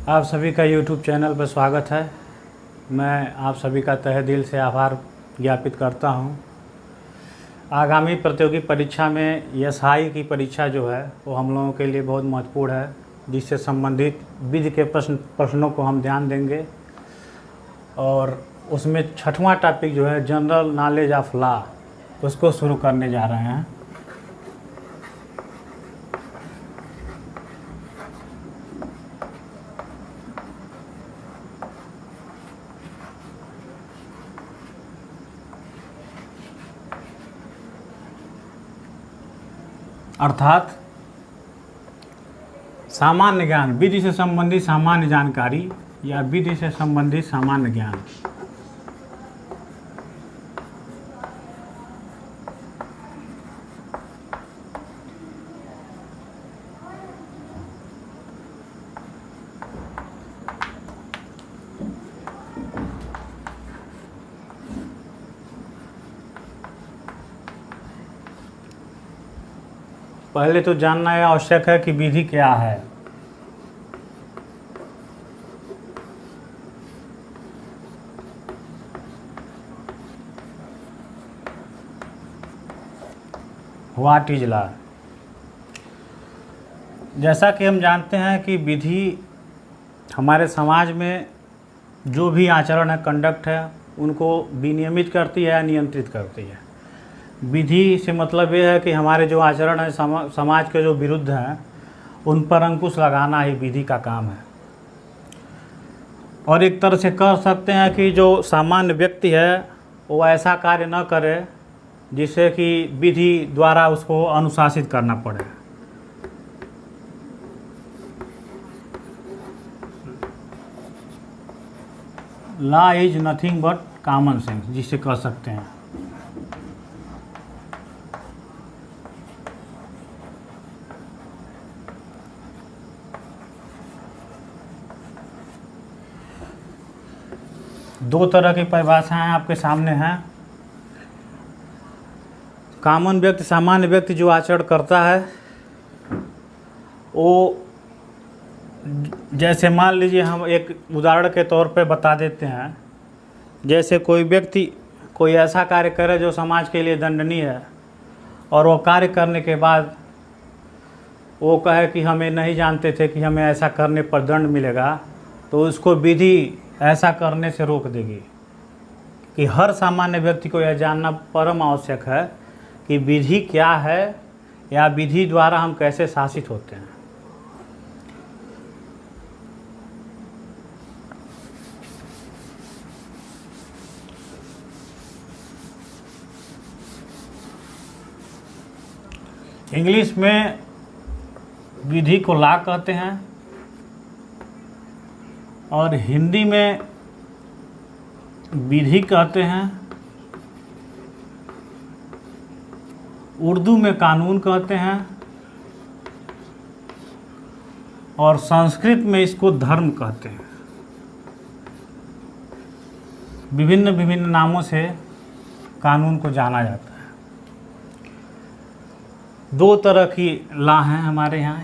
आप सभी का YouTube चैनल पर स्वागत है। मैं आप सभी का तहे दिल से आभार ज्ञापित करता हूं। आगामी प्रतियोगी परीक्षा में एसआई की परीक्षा जो है वो हम लोगों के लिए बहुत महत्वपूर्ण है, जिससे संबंधित विधि के प्रश्नों को हम ध्यान देंगे। और उसमें 6वां टॉपिक जो है जनरल नॉलेज ऑफ लॉ, उसको शुरू करने जा रहे हैं। अर्थात सामान्य ज्ञान, विधि से संबंधित सामान्य जानकारी या विधि से संबंधित सामान्य ज्ञान। पहले तो जानना यह आवश्यक है कि विधि क्या है। What is law. जैसा कि हम जानते हैं कि विधि हमारे समाज में जो भी आचरण है, कंडक्ट है, उनको विनियमित करती है या नियंत्रित करती है। विधि से मतलब ये है कि हमारे जो आचरण है समाज के जो विरुद्ध हैं उन पर अंकुश लगाना ही विधि का काम है। और एक तरह से कह सकते हैं कि जो सामान्य व्यक्ति है वो ऐसा कार्य न करे जिससे कि विधि द्वारा उसको अनुशासित करना पड़े। Law is nothing but common sense, जिसे कह सकते हैं। दो तरह की परिभाषाएं आपके सामने हैं। कॉमन व्यक्ति, सामान्य व्यक्ति जो आचरण करता है वो, जैसे मान लीजिए हम एक उदाहरण के तौर पे बता देते हैं। जैसे कोई व्यक्ति कोई ऐसा कार्य करे जो समाज के लिए दंडनीय है और वो कार्य करने के बाद वो कहे कि हमें नहीं जानते थे कि हमें ऐसा करने पर दंड मिलेगा, तो उसको विधि ऐसा करने से रोक देगी। कि हर सामान्य व्यक्ति को यह जानना परम आवश्यक है कि विधि क्या है या विधि द्वारा हम कैसे शासित होते हैं। इंग्लिश में विधि को लॉ कहते हैं और हिंदी में विधि कहते हैं। उर्दू में कानून कहते हैं और संस्कृत में इसको धर्म कहते हैं। विभिन्न विभिन्न नामों से कानून को जाना जाता है। दो तरह की लॉ हैं हमारे यहाँ,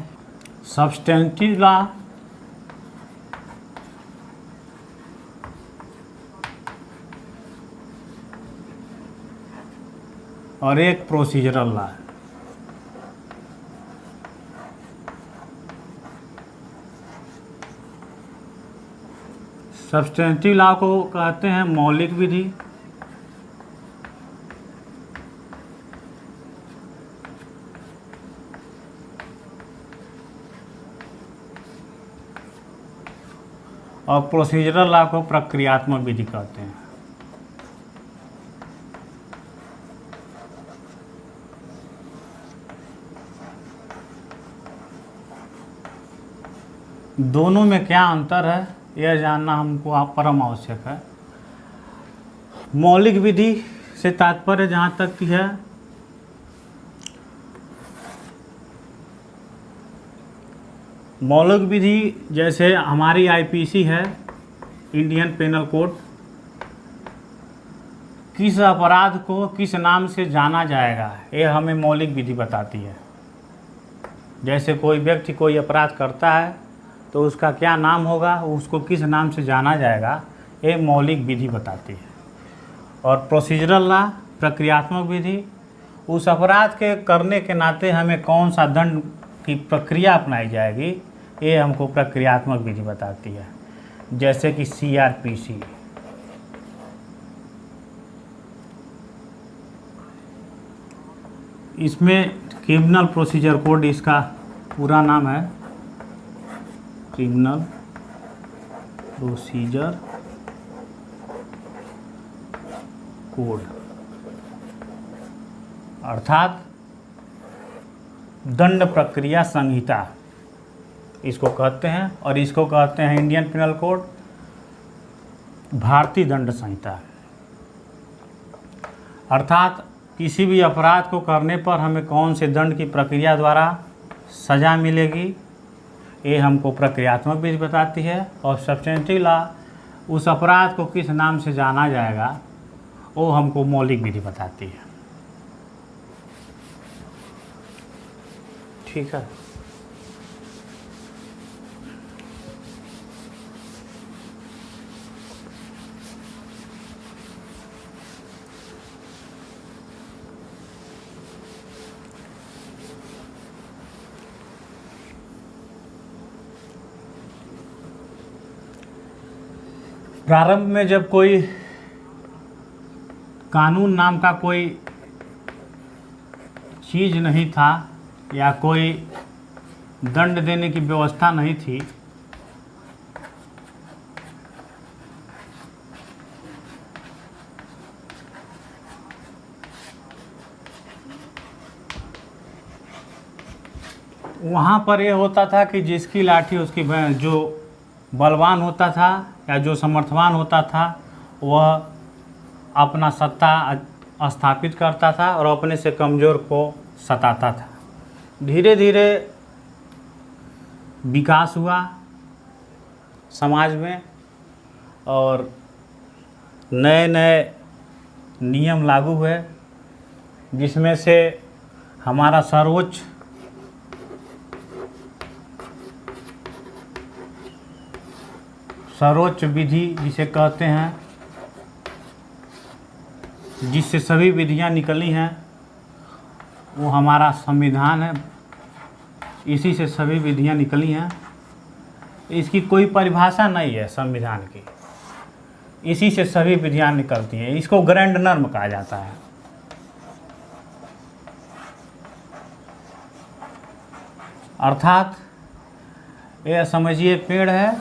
सब्सटेंटिव लॉ और एक प्रोसीजरल लॉ है। सब्सटेंटिव लॉ को कहते हैं मौलिक विधि और प्रोसीजरल लॉ को प्रक्रियात्मक विधि कहते हैं। दोनों में क्या अंतर है यह जानना हमको परम आवश्यक है। मौलिक विधि से तात्पर्य जहाँ तक की है, मौलिक विधि जैसे हमारी आईपीसी है, इंडियन पेनल कोड, किस अपराध को किस नाम से जाना जाएगा यह हमें मौलिक विधि बताती है। जैसे कोई व्यक्ति कोई अपराध करता है तो उसका क्या नाम होगा, उसको किस नाम से जाना जाएगा, ये मौलिक विधि बताती है। और प्रोसीजरल लॉ, प्रक्रियात्मक विधि, उस अपराध के करने के नाते हमें कौन सा दंड की प्रक्रिया अपनाई जाएगी, ये हमको प्रक्रियात्मक विधि बताती है। जैसे कि CRPC, इसमें क्रिमिनल प्रोसीजर कोड, इसका पूरा नाम है क्रिमिनल प्रोसीजर कोड, अर्थात दंड प्रक्रिया संहिता इसको कहते हैं। और इसको कहते हैं इंडियन पिनल कोड, भारतीय दंड संहिता। अर्थात किसी भी अपराध को करने पर हमें कौन से दंड की प्रक्रिया द्वारा सज़ा मिलेगी, ये हमको प्रक्रियात्मक विधि बताती है। और सब्स्टेंटिव लॉ, उस अपराध को किस नाम से जाना जाएगा, वो हमको मौलिक विधि बताती है। ठीक है। प्रारंभ में जब कोई कानून नाम का कोई चीज़ नहीं था या कोई दंड देने की व्यवस्था नहीं थी, वहाँ पर ये होता था कि जिसकी लाठी उसकी भैंस, जो बलवान होता था या जो समर्थवान होता था वह अपना सत्ता स्थापित करता था और अपने से कमज़ोर को सताता था। धीरे धीरे विकास हुआ समाज में और नए नए नियम लागू हुए, जिसमें से हमारा सर्वोच्च विधि जिसे कहते हैं, जिससे सभी विधियां निकली हैं, वो हमारा संविधान है। इसी से सभी विधियां निकली हैं। इसकी कोई परिभाषा नहीं है संविधान की, इसी से सभी विधियां निकलती हैं। इसको ग्रैंड नॉर्म कहा जाता है। अर्थात यह समझिए पेड़ है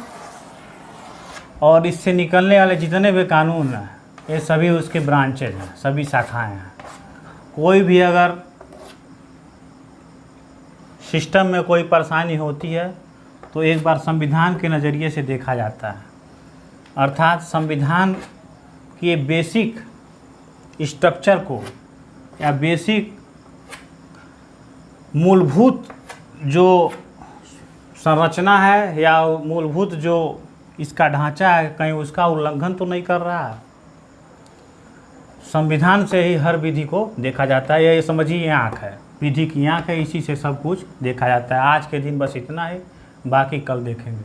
और इससे निकलने वाले जितने भी कानून हैं ये सभी उसके ब्रांचेज हैं, सभी शाखाएं हैं। कोई भी अगर सिस्टम में कोई परेशानी होती है तो एक बार संविधान के नज़रिए से देखा जाता है। अर्थात संविधान के बेसिक स्ट्रक्चर को या बेसिक मूलभूत जो संरचना है या मूलभूत जो इसका ढांचा है, कहीं उसका उल्लंघन तो नहीं कर रहा है। संविधान से ही हर विधि को देखा जाता है। ये समझिए आँख है, विधि की आँख है, इसी से सब कुछ देखा जाता है। आज के दिन बस इतना ही, बाकी कल देखेंगे।